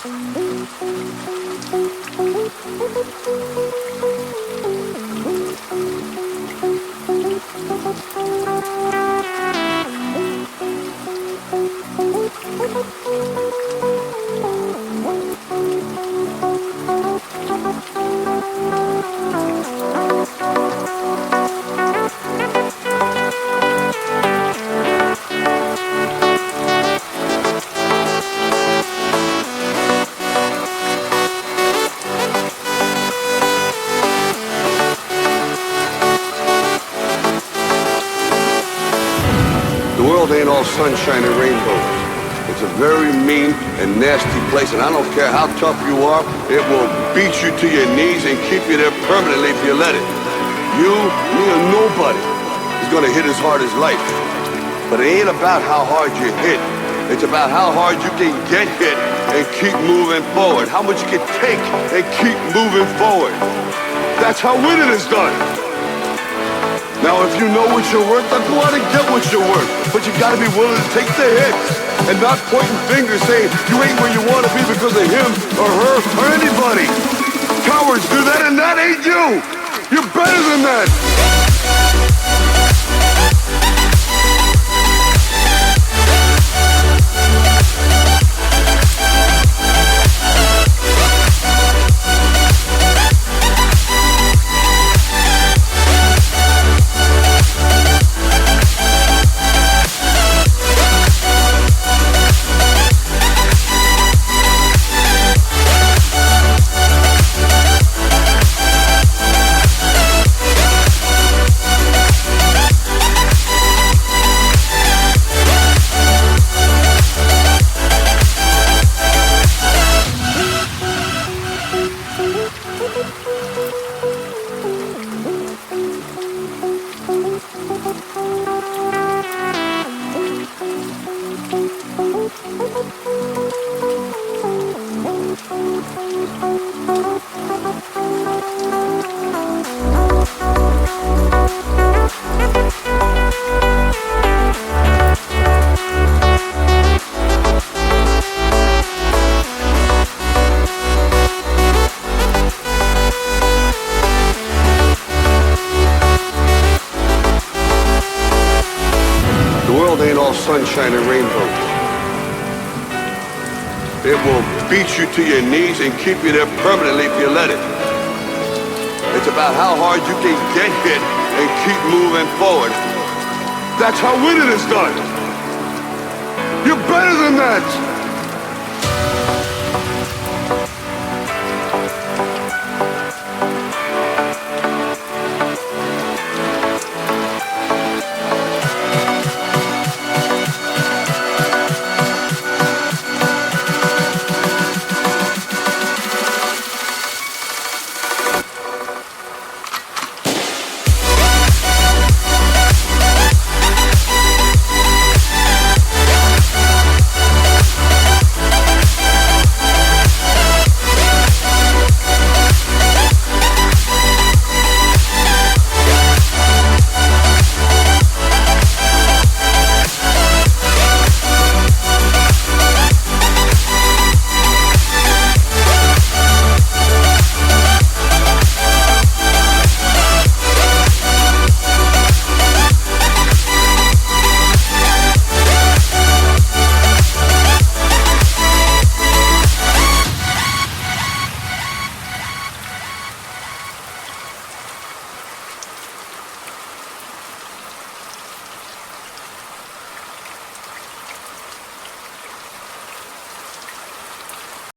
The world ain't all sunshine and rainbows. It's a very mean and nasty place, and I don't care how tough you are, it will beat you to your knees and keep you there permanently if you let it. You, me, or nobody is gonna hit as hard as life. But it ain't about how hard you hit. It's about how hard you can get hit and keep moving forward. How much you can take and keep moving forward. That's how winning is done. Now, if you know what you're worth, then go out and get what you're worth. But you gotta be willing to take the hits and not pointing fingers saying you ain't where you wanna be because of him or her or anybody. Cowards do that, and that ain't you. You're better than that. Ain't all sunshine and rainbows. It will beat you to your knees and keep you there permanently if you let it. It's about how hard you can get hit and keep moving forward. That's how winning is done. You're better than that.